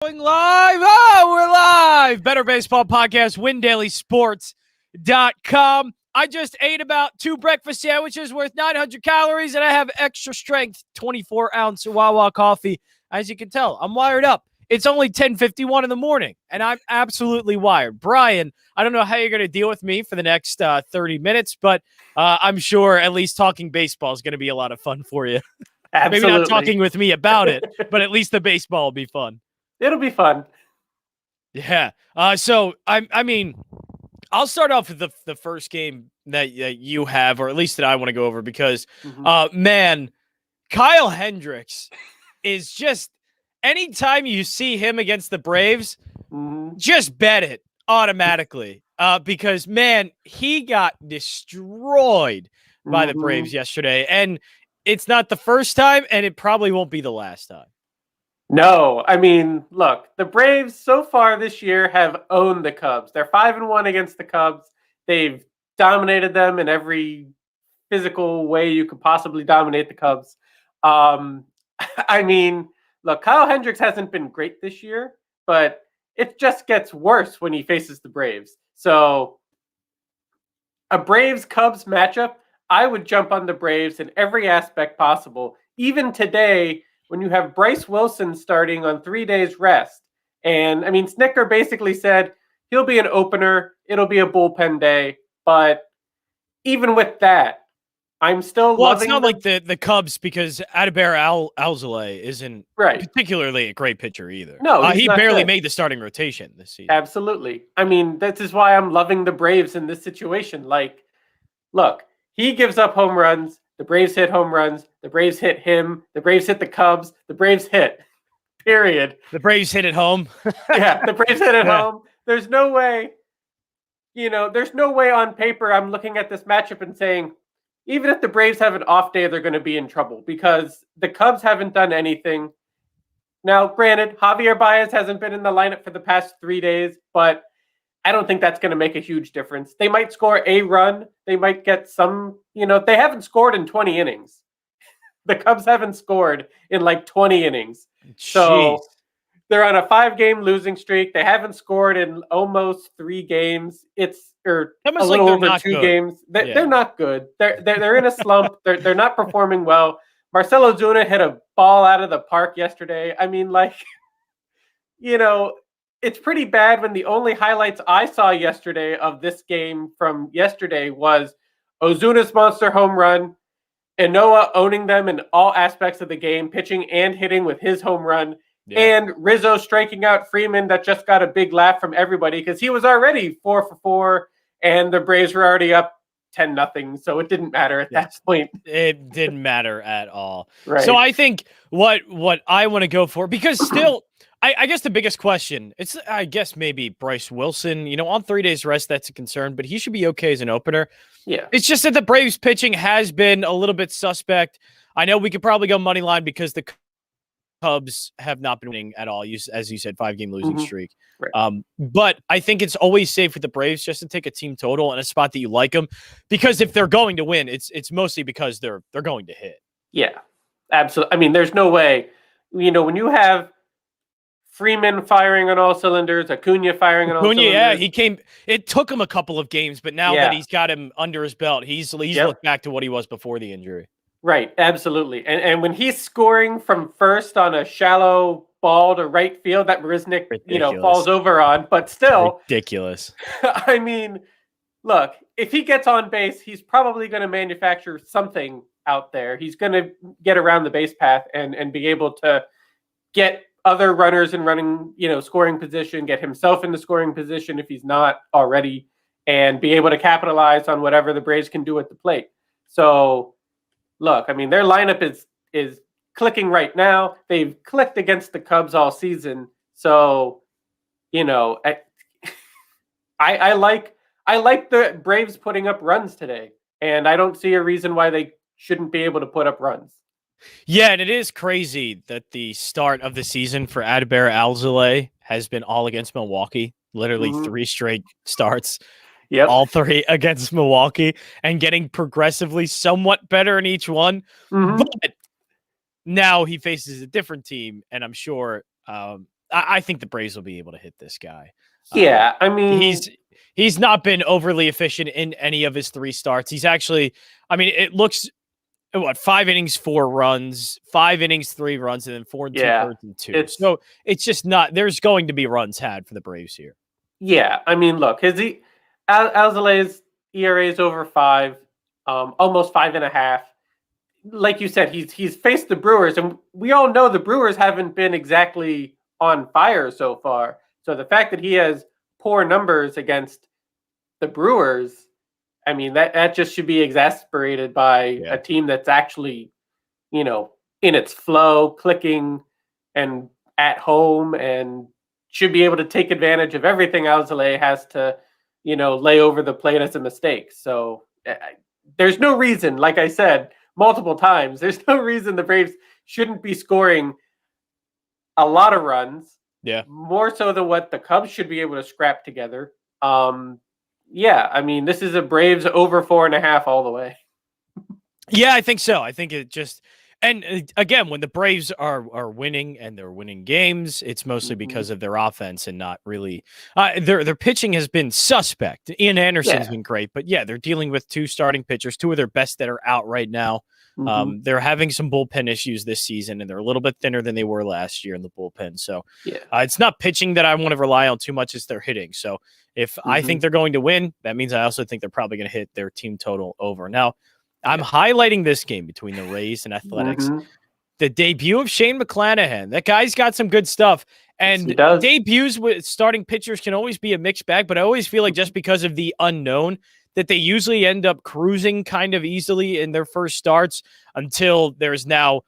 Going live. Oh, we're live. Better Baseball Podcast, WinDailySports.com. I just ate about 2 breakfast sandwiches worth 900 calories, and I have extra strength 24-ounce Wawa coffee. As you can tell, I'm wired up. It's only 10:51 in the morning, and I'm absolutely wired. Brian, I don't know how you're going to deal with me for the next 30 minutes, but I'm sure at least talking baseball is going to be a lot of fun for you. Absolutely. Maybe not talking with me about it, but at least the baseball will be fun. It'll be fun. Yeah. So I mean, I'll start off with the first game that you have, or at least that I want to go over, because man, Kyle Hendrix is just, anytime you see him against the Braves, just bet it automatically. Because man, he got destroyed by the Braves yesterday, and it's not the first time, and it probably won't be the last time. No, I mean, look, the Braves so far this year have owned the Cubs. They're 5-1 against the Cubs. They've dominated them in every physical way you could possibly dominate the Cubs. I mean, look, Kyle Hendricks hasn't been great this year, but it just gets worse when he faces the Braves. So a Braves-Cubs matchup, I would jump on the Braves in every aspect possible. Even today, when you have Bryce Wilson starting on 3 days rest. And I mean, Snicker basically said he'll be an opener. It'll be a bullpen day. But even with that, I'm still loving. It's not like the Cubs, because Adbert Alzolay isn't particularly a great pitcher either. No, he barely made the starting rotation this season. Absolutely. I mean, this is why I'm loving the Braves in this situation. Like, look, he gives up home runs. The Braves hit home runs. The Braves hit him. The Braves hit the Cubs. The Braves hit. Period. The Braves hit at home. Yeah, the Braves hit at home. There's no way, there's no way on paper I'm looking at this matchup and saying, even if the Braves have an off day, they're going to be in trouble, because the Cubs haven't done anything. Now, granted, Javier Baez hasn't been in the lineup for the past 3 days, but I don't think that's going to make a huge difference. They might score a run. They might get some, they haven't scored in 20 innings. The Cubs haven't scored in like 20 innings. So they're on a 5-game losing streak. They haven't scored in almost 3 games. It's a little over 2 games. They're not good. They're in a slump. They're not performing well. Marcell Ozuna hit a ball out of the park yesterday. I mean, it's pretty bad when the only highlights I saw yesterday of this game from yesterday was Ozuna's monster home run, Enoa owning them in all aspects of the game, pitching and hitting with his home run, and Rizzo striking out Freeman. That just got a big laugh from everybody because he was already 4 for 4, and the Braves were already up 10-0, so it didn't matter at that point. It didn't matter at all. Right. So I think what I want to go for, because still, I guess the biggest question, it's, I guess, maybe Bryce Wilson, on 3 days rest, that's a concern, but he should be okay as an opener. Yeah. It's just that the Braves pitching has been a little bit suspect. I know we could probably go money line because the Cubs have not been winning at all, as you said, 5-game losing streak. Right. But I think it's always safe with the Braves just to take a team total in a spot that you like them, because if they're going to win, it's mostly because they're going to hit. Yeah, absolutely. I mean, there's no way, when you have Freeman firing on all cylinders, Acuna firing on all cylinders. Yeah, it took him a couple of games, but now that he's got him under his belt, he's looked back to what he was before the injury. Right, absolutely. And when he's scoring from first on a shallow ball to right field that Marisnik, falls over on, but still ridiculous. I mean, look, if he gets on base, he's probably going to manufacture something out there. He's going to get around the base path and be able to get other runners in running, scoring position, get himself into scoring position if he's not already, and be able to capitalize on whatever the Braves can do at the plate. So, look, I mean, their lineup is clicking right now. They've clicked against the Cubs all season. So, I like the Braves putting up runs today, and I don't see a reason why they shouldn't be able to put up runs. Yeah, and it is crazy that the start of the season for Adbert Alzolay has been all against Milwaukee. Literally 3 straight starts. Yep. All 3 against Milwaukee, and getting progressively somewhat better in each one. But now he faces a different team, and I'm sure I think the Braves will be able to hit this guy. Yeah, I mean, he's not been overly efficient in any of his 3 starts. He's actually, I mean, it looks 5 innings, 4 runs, 5 innings, 3 runs, and then 4 2/3 and 2. So it's just not. There's going to be runs had for the Braves here. Yeah, I mean, look, Alzolay's ERA is over 5, almost 5.5. Like you said, he's faced the Brewers, and we all know the Brewers haven't been exactly on fire so far. So the fact that he has poor numbers against the Brewers, I mean, that just should be exasperated by a team that's actually, in its flow, clicking, and at home, and should be able to take advantage of everything Alzolay has to, lay over the plate as a mistake. So there's no reason, like I said multiple times, there's no reason the Braves shouldn't be scoring a lot of runs. Yeah. More so than what the Cubs should be able to scrap together. Yeah, I mean, this is a Braves over 4.5 all the way. Yeah, I think so. I think it just, and again, when the Braves are winning and they're winning games, it's mostly because of their offense and not really their pitching has been suspect. Ian Anderson's been great, but yeah, they're dealing with 2 starting pitchers, 2 of their best that are out right now. They're having some bullpen issues this season, and they're a little bit thinner than they were last year in the bullpen. So it's not pitching that I want to rely on too much, as their hitting. So if I think they're going to win, that means I also think they're probably going to hit their team total over. Now, I'm highlighting this game between the Rays and Athletics. The debut of Shane McClanahan. That guy's got some good stuff. And debuts with starting pitchers can always be a mixed bag, but I always feel like just because of the unknown that they usually end up cruising kind of easily in their first starts until there's now,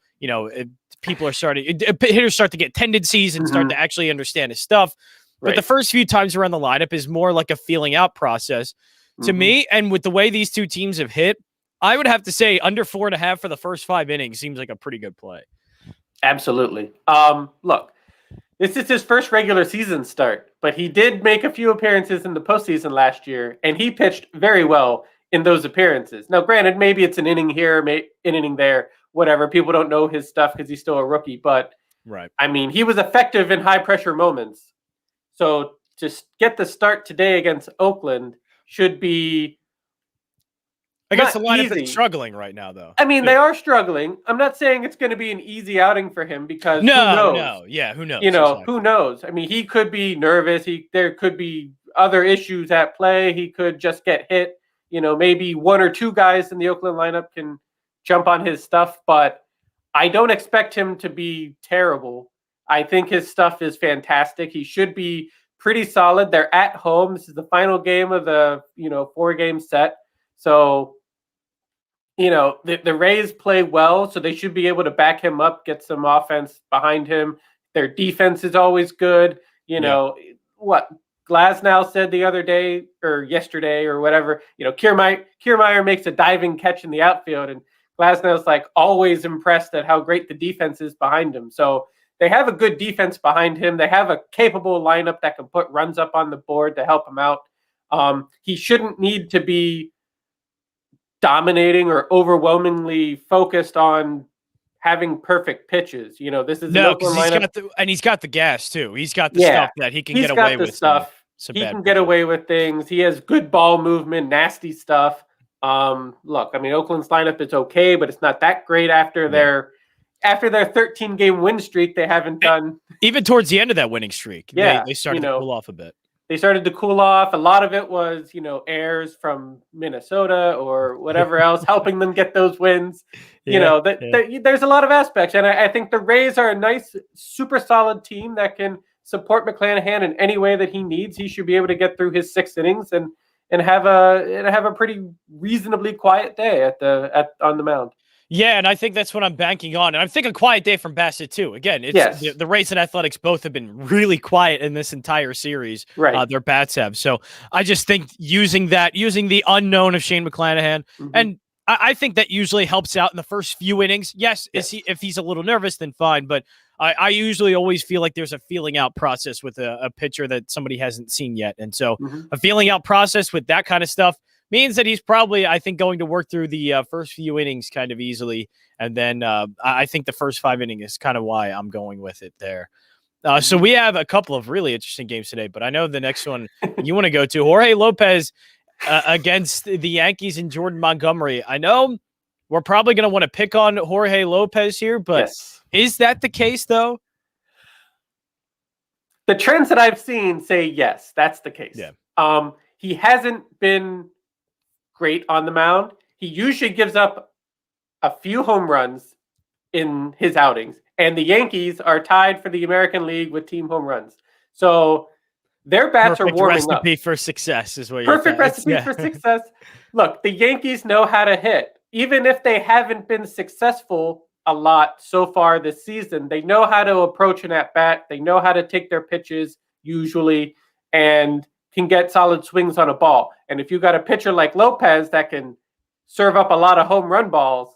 people are starting, hitters start to get tendencies and start to actually understand his stuff. But the first few times around the lineup is more like a feeling out process to me. And with the way these 2 teams have hit, I would have to say under 4.5 for the first 5 innings seems like a pretty good play. Absolutely. Look, this is his first regular season start, but he did make a few appearances in the postseason last year, and he pitched very well in those appearances. Now, granted, maybe it's an inning here, an inning there, whatever. People don't know his stuff because he's still a rookie, but I mean, he was effective in high pressure moments. So just get the start today against Oakland should be against the lineup that's struggling right now, though. I mean, they are struggling. I'm not saying it's going to be an easy outing for him because who knows? Who knows? Exactly. Who knows? I mean, he could be nervous. There could be other issues at play. He could just get hit. Maybe 1 or 2 guys in the Oakland lineup can jump on his stuff, but I don't expect him to be terrible. I think his stuff is fantastic. He should be pretty solid. They're at home. This is the final game of the 4-game set. So the Rays play well, so they should be able to back him up, get some offense behind him. Their defense is always good. What Glasnow said the other day or yesterday or whatever, Kiermaier makes a diving catch in the outfield, and Glasnow's like always impressed at how great the defense is behind him. So they have a good defense behind him. They have a capable lineup that can put runs up on the board to help him out. He shouldn't need to be dominating or overwhelmingly focused on having perfect pitches. This is he's got the gas too. He's got the stuff that he can get away with. He can get away with things. He has good ball movement, nasty stuff. Look, I mean, Oakland's lineup is okay, but it's not that great after their 13-game win streak. They haven't done even towards the end of that winning streak. They started to cool off a bit. They started to cool off. A lot of it was, airs from Minnesota or whatever else, helping them get those wins. There's a lot of aspects. And I think the Rays are a nice, super solid team that can support McClanahan in any way that he needs. He should be able to get through his 6 innings and have a pretty reasonably quiet day on the mound. Yeah, and I think that's what I'm banking on. And I'm thinking a quiet day from Bassett, too. Again, the Rays and Athletics both have been really quiet in this entire series. Right. Their bats have. So I just think using the unknown of Shane McClanahan, and I think that usually helps out in the first few innings. Yes. If he's a little nervous, then fine. But I usually always feel like there's a feeling out process with a pitcher that somebody hasn't seen yet. And so a feeling out process with that kind of stuff means that he's probably, I think, going to work through the first few innings kind of easily. And then I think the first 5 innings is kind of why I'm going with it there. So we have a couple of really interesting games today, but I know the next one you want to go to Jorge Lopez against the Yankees and Jordan Montgomery. I know we're probably going to want to pick on Jorge Lopez here, but is that the case though? The trends that I've seen say yes, that's the case. Yeah. He hasn't been great on the mound. He usually gives up a few home runs in his outings, and the Yankees are tied for the American League with team home runs. So their bats are warming up. Recipe for success is what Perfect recipe for success. Look, the Yankees know how to hit. Even if they haven't been successful a lot so far this season, they know how to approach an at-bat. They know how to take their pitches usually and can get solid swings on a ball. And if you got a pitcher like Lopez that can serve up a lot of home run balls,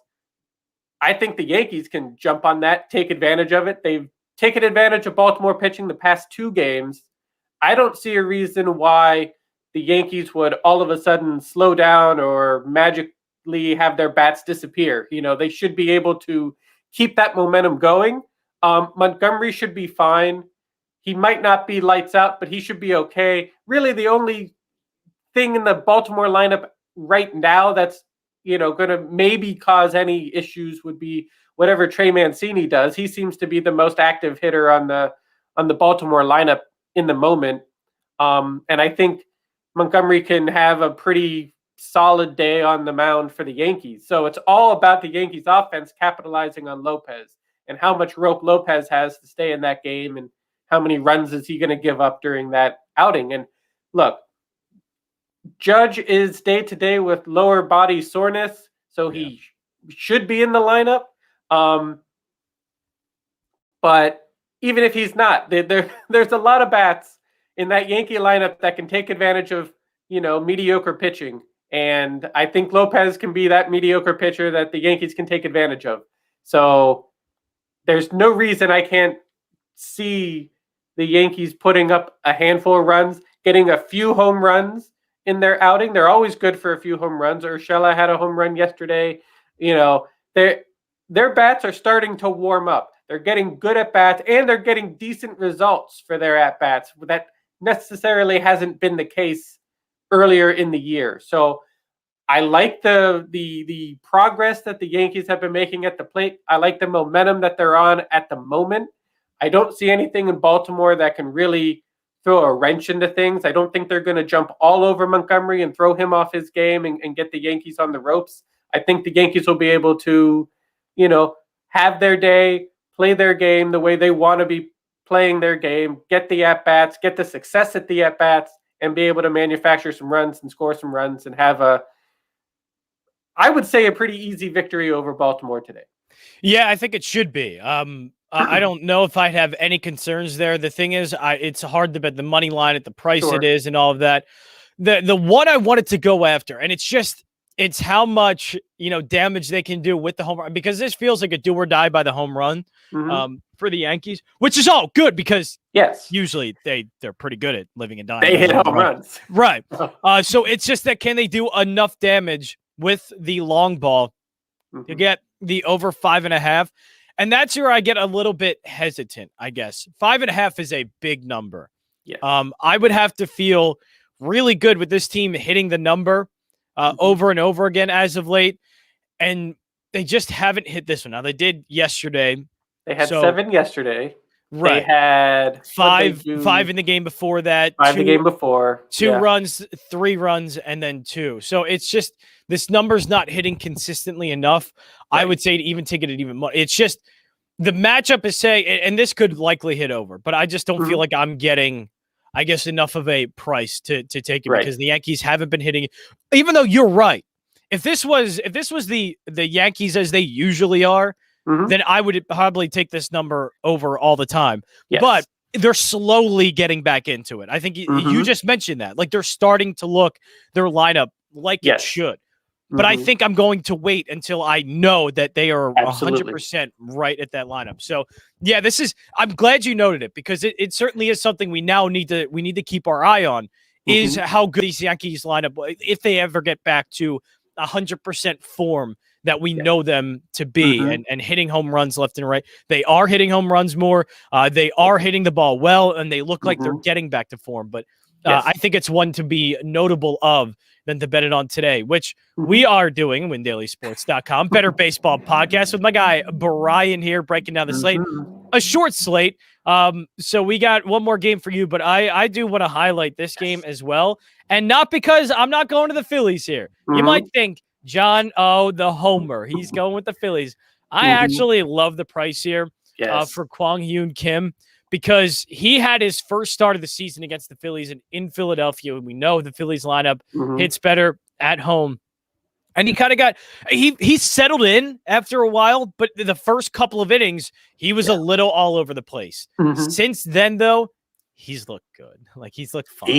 I think the Yankees can jump on that, take advantage of it. They've taken advantage of Baltimore pitching the past 2 games. I don't see a reason why the Yankees would all of a sudden slow down or magically have their bats disappear. They should be able to keep that momentum going. Montgomery should be fine. He might not be lights out, but he should be okay. Really, the only thing in the Baltimore lineup right now that's going to maybe cause any issues would be whatever Trey Mancini does. He seems to be the most active hitter on the Baltimore lineup in the moment. And I think Montgomery can have a pretty solid day on the mound for the Yankees. So it's all about the Yankees offense capitalizing on Lopez and how much rope Lopez has to stay in that game and how many runs is he going to give up during that outing. And look, Judge is day-to-day with lower body soreness, so he should be in the lineup. But even if he's not, there's a lot of bats in that Yankee lineup that can take advantage of, mediocre pitching. And I think Lopez can be that mediocre pitcher that the Yankees can take advantage of. So there's no reason I can't see the Yankees putting up a handful of runs, getting a few home runs in their outing. They're always good for a few home runs. Urshela had a home run yesterday. Their bats are starting to warm up. They're getting good at bats, and they're getting decent results for their at bats. That necessarily hasn't been the case earlier in the year. So I like the progress that the Yankees have been making at the plate. I like the momentum that they're on at the moment. I don't see anything in Baltimore that can really throw a wrench into things. I don't think they're going to jump all over Montgomery and throw him off his game and get the Yankees on the ropes. I think the Yankees will be able to, have their day, play their game the way they want to be playing their game, get the at-bats, get the success at the at-bats, and be able to manufacture some runs and score some runs and have I would say, a pretty easy victory over Baltimore today. Yeah, I think it should be. I don't know if I'd have any concerns there. The thing is, it's hard to bet the money line at the price it is and all of that. The one I wanted to go after, and it's how much damage they can do with the home run, because this feels like a do or die by the home run for the Yankees, which is all good because usually they're pretty good at living and dying. They hit home runs. Right. So it's just that can they do enough damage with the long ball to get the over 5.5? And that's where I get a little bit hesitant, I guess. 5.5 is a big number. Yeah. I would have to feel really good with this team hitting the number over and over again as of late. And they just haven't hit this one. Now, they did yesterday. They had 7 yesterday. Right. They had 5 in the game before that. 5 the game before. 2 runs, 3 runs, and then 2. So it's just this number's not hitting consistently enough. Right. I would say to even take it at even more. It's just the matchup is saying, and this could likely hit over, but I just don't feel like I'm getting, I guess, enough of a price to take it because the Yankees haven't been hitting it. Even though you're right. If this was the Yankees as they usually are, then I would probably take this number over all the time. Yes. But they're slowly getting back into it. I think you just mentioned that. Like, they're starting to look their lineup like it should. But I think I'm going to wait until I know that they are 100% right at that lineup. So, yeah, I'm glad you noted it because it certainly is something we now need to keep our eye on is how good these Yankees lineup, if they ever get back to 100% form that we know them to be, and hitting home runs left and right. They are hitting home runs more. They are hitting the ball well, and they look like they're getting back to form. But I think it's one to be notable of than to bet it on today, which we are doing, WinDailySports.com, Better Baseball Podcast with my guy Brian here, breaking down the slate. A short slate. So we got one more game for you, but I do want to highlight this game as well. And not because I'm not going to the Phillies here. You might think, John, the homer. He's going with the Phillies. I actually love the price here for Kwang Hyun Kim, because he had his first start of the season against the Phillies in Philadelphia. We know the Phillies lineup hits better at home. And he kind of got he settled in after a while, but the first couple of innings, he was a little all over the place. Since then, though, he's looked good. Like, he's looked fine.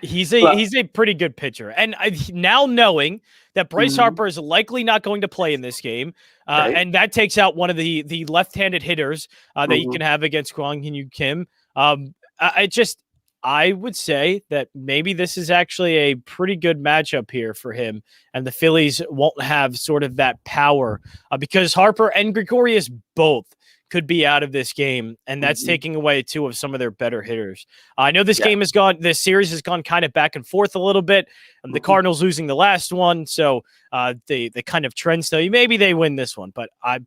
He's a pretty good pitcher. And now knowing that Bryce Harper is likely not going to play in this game, and that takes out one of the left-handed hitters that you can have against Kwang Hyun Kim. I would say that maybe this is actually a pretty good matchup here for him, and the Phillies won't have sort of that power because Harper and Gregorius both could be out of this game, and that's taking away two of some of their better hitters. I know this this series has gone kind of back and forth a little bit. The Cardinals losing the last one, so they kind of trend still. Maybe they win this one, but I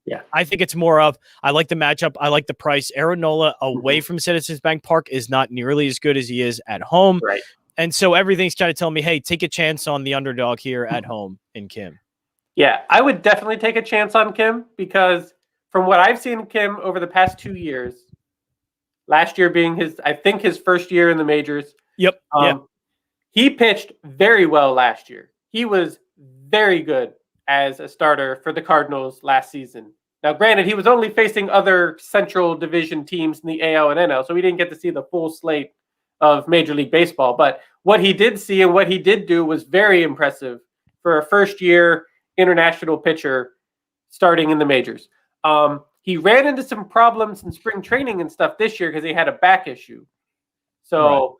think it's more of, I like the matchup. I like the price. Aaron Nola away from Citizens Bank Park is not nearly as good as he is at home. Right. And so everything's trying to tell me, hey, take a chance on the underdog here at home in Kim. Yeah, I would definitely take a chance on Kim, because from what I've seen Kim over the past 2 years, last year being his first year in the majors. Yep. He pitched very well last year. He was very good as a starter for the Cardinals last season. Now, granted, he was only facing other Central Division teams in the AL and NL, so we didn't get to see the full slate of Major League Baseball. But what he did see and what he did do was very impressive for a first-year international pitcher starting in the majors. He ran into some problems in spring training and stuff this year because he had a back issue. So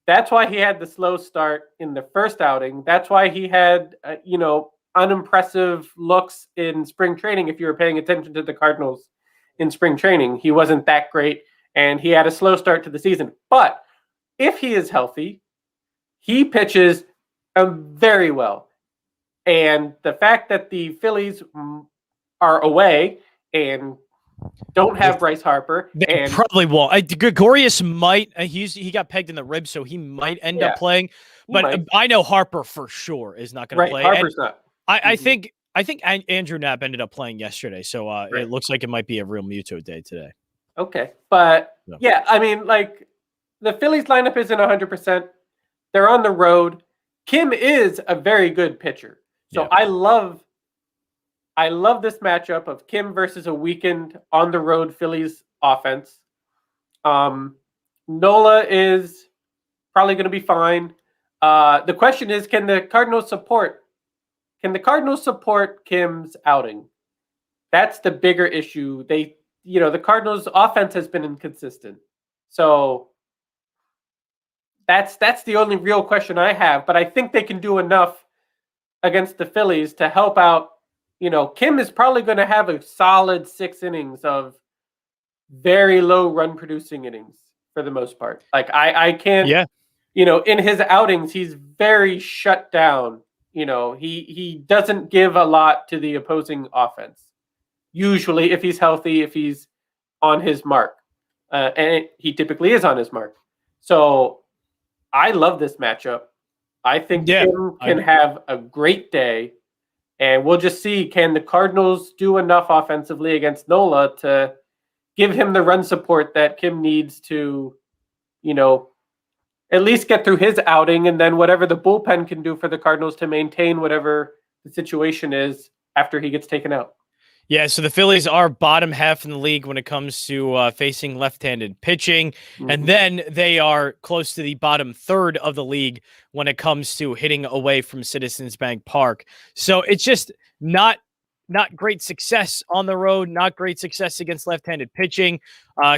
that's why he had the slow start in the first outing. That's why he had, unimpressive looks in spring training. If you were paying attention to the Cardinals in spring training, he wasn't that great, and he had a slow start to the season. But if he is healthy, he pitches very well. And the fact that the Phillies are away and don't have Bryce Harper, they probably won't. Gregorius might. He got pegged in the ribs, so he might end up playing. But I know Harper for sure is not going to play. Harper's not. I think Andrew Knapp ended up playing yesterday, so it looks like it might be a real Muto day today. Okay, but I mean, like, the Phillies lineup isn't 100%. They're on the road. Kim is a very good pitcher, so I love this matchup of Kim versus a weakened on the road Phillies offense. Nola is probably going to be fine. The question is, can the Cardinals support Kim's outing? That's the bigger issue. The Cardinals offense has been inconsistent. So that's the only real question I have, but I think they can do enough against the Phillies to help out. Kim is probably going to have a solid 6 innings of very low run producing innings for the most part. Like, I can't, in his outings, he's very shut down. He doesn't give a lot to the opposing offense. Usually, if he's healthy, if he's on his mark, and he typically is on his mark. So I love this matchup. I think Kim can have a great day. And we'll just see, can the Cardinals do enough offensively against Nola to give him the run support that Kim needs to, at least get through his outing, and then whatever the bullpen can do for the Cardinals to maintain whatever the situation is after he gets taken out. Yeah, so the Phillies are bottom half in the league when it comes to facing left-handed pitching, and then they are close to the bottom third of the league when it comes to hitting away from Citizens Bank Park. So it's just not great success on the road, not great success against left-handed pitching.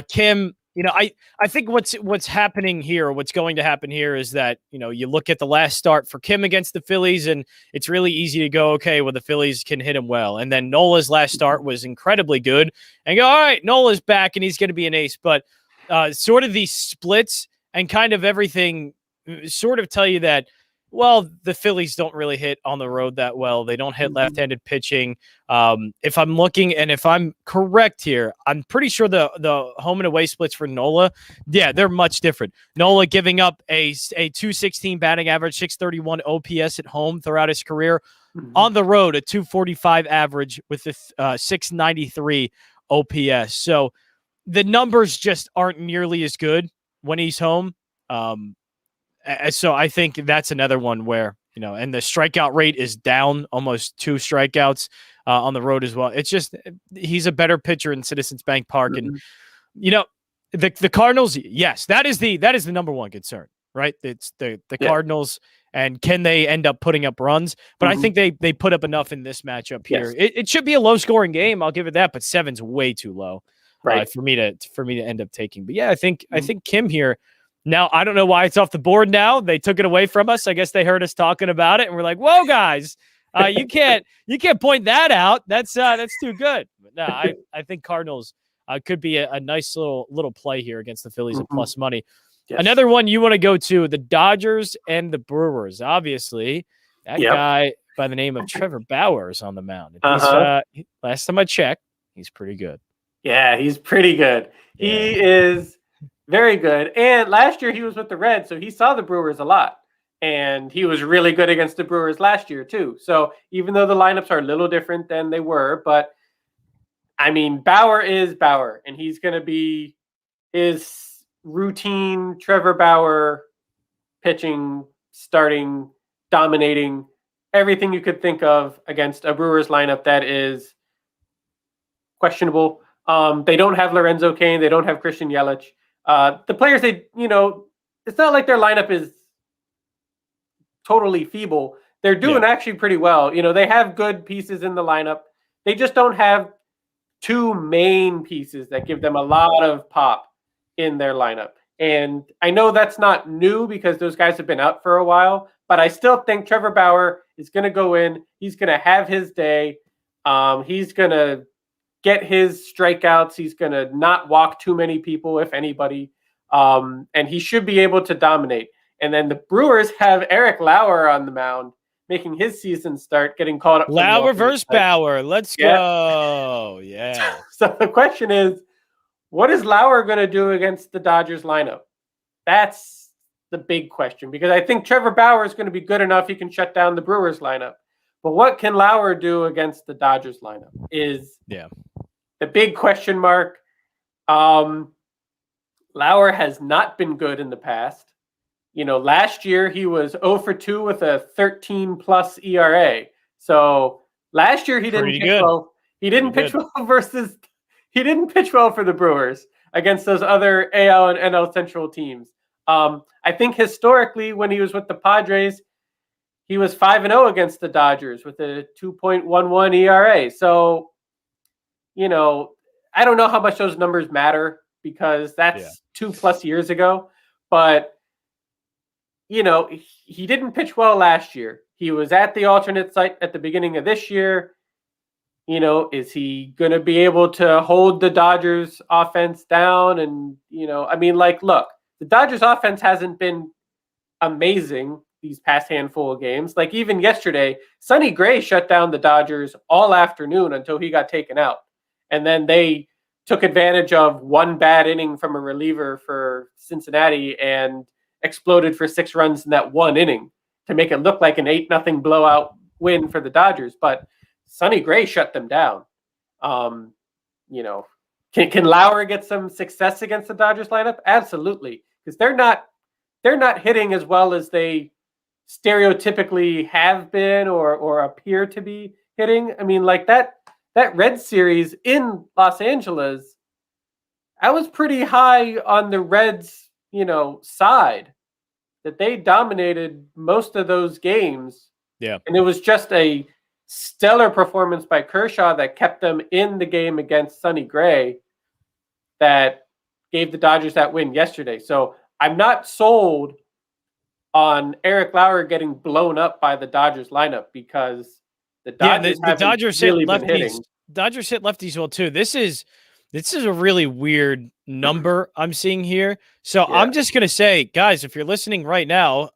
Kim, I think what's happening here, what's going to happen here is that, you look at the last start for Kim against the Phillies, and it's really easy to go, okay, well, the Phillies can hit him well. And then Nola's last start was incredibly good, and go, all right, Nola's back and he's going to be an ace. But sort of these splits and kind of everything sort of tell you that, well, the Phillies don't really hit on the road that well. They don't hit left-handed pitching. If I'm looking, and if I'm correct here, I'm pretty sure the home and away splits for Nola, yeah, they're much different. Nola giving up a 216 batting average, 631 OPS at home throughout his career. On the road, a 245 average with a 693 OPS. So the numbers just aren't nearly as good when he's home. So I think that's another one where, and the strikeout rate is down, almost 2 strikeouts on the road as well. It's just, he's a better pitcher in Citizens Bank Park. And, the Cardinals, yes, that is the number one concern, right? It's the Cardinals, and can they end up putting up runs? But I think they put up enough in this matchup here. Yes. It should be a low scoring game. I'll give it that, but 7's way too low for me to end up taking. But yeah, I think Kim here. Now, I don't know why it's off the board now. They took it away from us. I guess they heard us talking about it, and we're like, whoa, guys, you can't point that out. That's too good. But no, I think Cardinals could be a nice little play here against the Phillies at plus money. Yes. Another one you want to go to, the Dodgers and the Brewers. Obviously, that guy by the name of Trevor Bauer is on the mound. Last time I checked, he's pretty good. Yeah, he's pretty good. Yeah. He is very good. And last year he was with the Reds, so he saw the Brewers a lot. And he was really good against the Brewers last year, too. So even though the lineups are a little different than they were, but, I mean, Bauer is Bauer. And he's going to be his routine Trevor Bauer pitching, starting, dominating, everything you could think of against a Brewers lineup that is questionable. They don't have Lorenzo Cain. They don't have Christian Yelich. The players, it's not like their lineup is totally feeble. They're doing actually pretty well. They have good pieces in the lineup. They just don't have 2 main pieces that give them a lot of pop in their lineup. And I know that's not new because those guys have been out for a while, but I still think Trevor Bauer is going to go in. He's going to have his day. He's going to get his strikeouts. He's going to not walk too many people, if anybody. And he should be able to dominate. And then the Brewers have Eric Lauer on the mound, making his season start, getting called up. Lauer versus Bauer. Let's go. Yeah. So the question is, what is Lauer going to do against the Dodgers lineup? That's the big question, because I think Trevor Bauer is going to be good enough. He can shut down the Brewers lineup. But what can Lauer do against the Dodgers lineup is the big question mark. Lauer has not been good in the past. Last year he was 0 for 2 with a 13+ ERA. So last year he didn't pitch well. He didn't pitch well for the Brewers against those other AL and NL Central teams. I think historically when he was with the Padres, he was 5-0 against the Dodgers with a 2.11 ERA. So, I don't know how much those numbers matter because that's 2+ years ago. But, he didn't pitch well last year. He was at the alternate site at the beginning of this year. Is he going to be able to hold the Dodgers offense down? And, look, the Dodgers offense hasn't been amazing these past handful of games. Like even yesterday, Sonny Gray shut down the Dodgers all afternoon until he got taken out. And then they took advantage of one bad inning from a reliever for Cincinnati and exploded for 6 runs in that one inning to make it look like an 8-0 blowout win for the Dodgers. But Sonny Gray shut them down. Can Lauer get some success against the Dodgers lineup? Absolutely. Because they're not hitting as well as they stereotypically have been or appear to be hitting. That Red series in Los Angeles, I was pretty high on the Reds, side, that they dominated most of those games. Yeah. And it was just a stellar performance by Kershaw that kept them in the game against Sonny Gray that gave the Dodgers that win yesterday. So I'm not sold on Eric Lauer getting blown up by the Dodgers lineup because the Dodgers the Dodgers really hit been lefties. hitting. Dodgers hit lefties well too. This is a really weird number I'm seeing here. So I'm just gonna say, guys, if you're listening right now,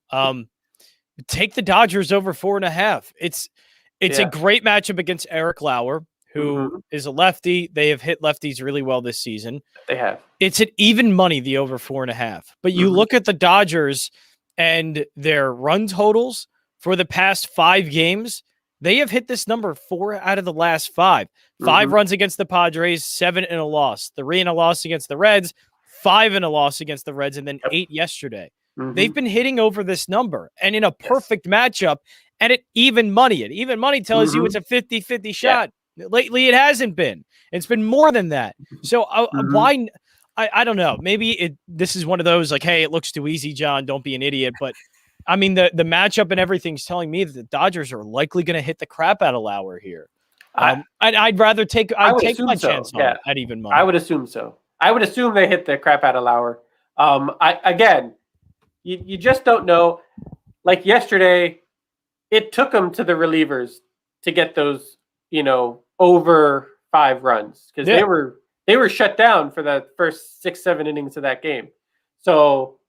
take the Dodgers over 4.5. It's a great matchup against Eric Lauer, who is a lefty. They have hit lefties really well this season. They have. It's at even money, the over 4.5. But you look at the Dodgers and their run totals for the past 5 games. They have hit this number 4 out of the last 5. 5 runs against the Padres, 7 in a loss. 3 in a loss against the Reds, 5 in a loss against the Reds, and then 8 yesterday. They've been hitting over this number, and in a perfect matchup, and at even money. And even money tells you it's a 50-50 shot. Lately, it hasn't been. It's been more than that. So why? I don't know. Maybe this is one of those like, hey, it looks too easy, John. Don't be an idiot. But I mean, the matchup and everything's telling me that the Dodgers are likely going to hit the crap out of Lauer here. I'd rather take my chance on it at even money. I would assume so. I would assume they hit the crap out of Lauer. You just don't know. Like yesterday, it took them to the relievers to get those, over 5 runs because they were shut down for the first 6-7 innings of that game. So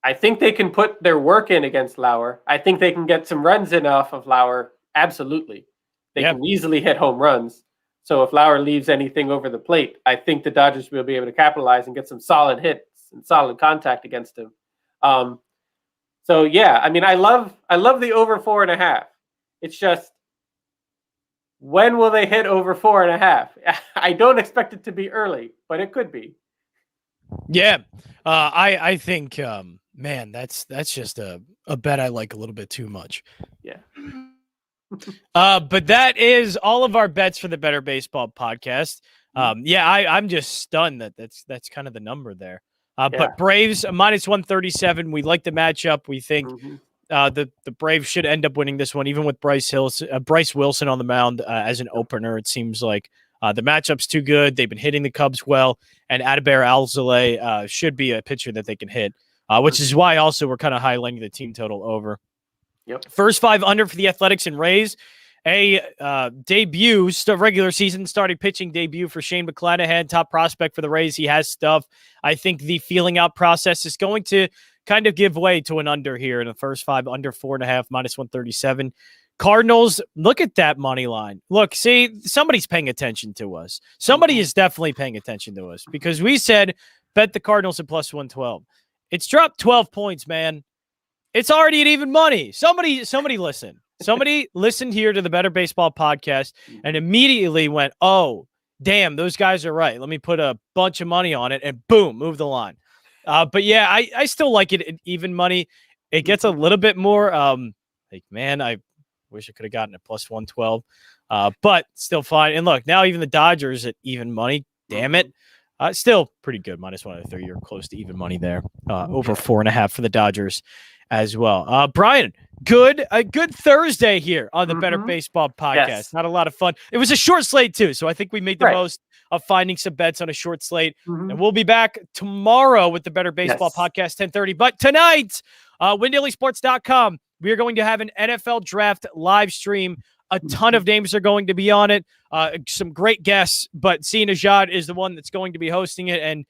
I think they can put their work in against Lauer. I think they can get some runs in off of Lauer. Absolutely. They can easily hit home runs. So if Lauer leaves anything over the plate, I think the Dodgers will be able to capitalize and get some solid hits and solid contact against him. So yeah, I mean, I love the over 4.5. It's just, when will they hit over 4.5? I don't expect it to be early, but it could be. Yeah, I think, man, that's just a bet I like a little bit too much. Yeah. But that is all of our bets for the Better Baseball podcast. I'm just stunned that's kind of the number there. But Braves minus 137. We like the matchup. We think the Braves should end up winning this one, even with Bryce Wilson on the mound as an opener. It seems like the matchup's too good. They've been hitting the Cubs well, and Adbert Alzolay should be a pitcher that they can hit, which is why also we're kind of highlighting the team total over. Yep. First 5 under for the Athletics and Rays. A debut, regular season starting pitching debut for Shane McClanahan, top prospect for the Rays. He has stuff. I think the feeling out process is going to kind of give way to an under here in the first 5 under 4.5 minus 137. Cardinals, look at that money line. Look, see, somebody's paying attention to us. Somebody is definitely paying attention to us because we said bet the Cardinals at plus 112. It's dropped 12 points, man. It's already at even money. Somebody listen. Somebody listened here to the Better Baseball podcast and immediately went, oh, damn, those guys are right. Let me put a bunch of money on it and boom, move the line. But yeah, I still like it at even money. It gets a little bit more man, I wish I could have gotten it plus 112, but still fine. And look, now even the Dodgers at even money. Damn it. Still pretty good. Minus 130. You're close to even money there. Over 4.5 for the Dodgers as well. Brian, a good Thursday here on the Better Baseball podcast. Yes. Not a lot of fun. It was a short slate too, so I think we made the most of finding some bets on a short slate. And we'll be back tomorrow with the Better Baseball podcast 10:30. But tonight, WinDailySports.com, we are going to have an NFL draft live stream. A ton of names are going to be on it. Some great guests, but Sina Jad is the one that's going to be hosting it, and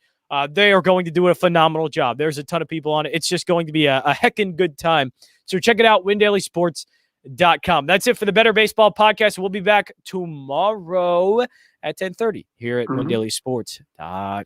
they are going to do a phenomenal job. There's a ton of people on it. It's just going to be a heckin' good time. So check it out, WinDailySports.com. That's it for the Better Baseball podcast. We'll be back tomorrow at 10:30 here at WinDailySports.com.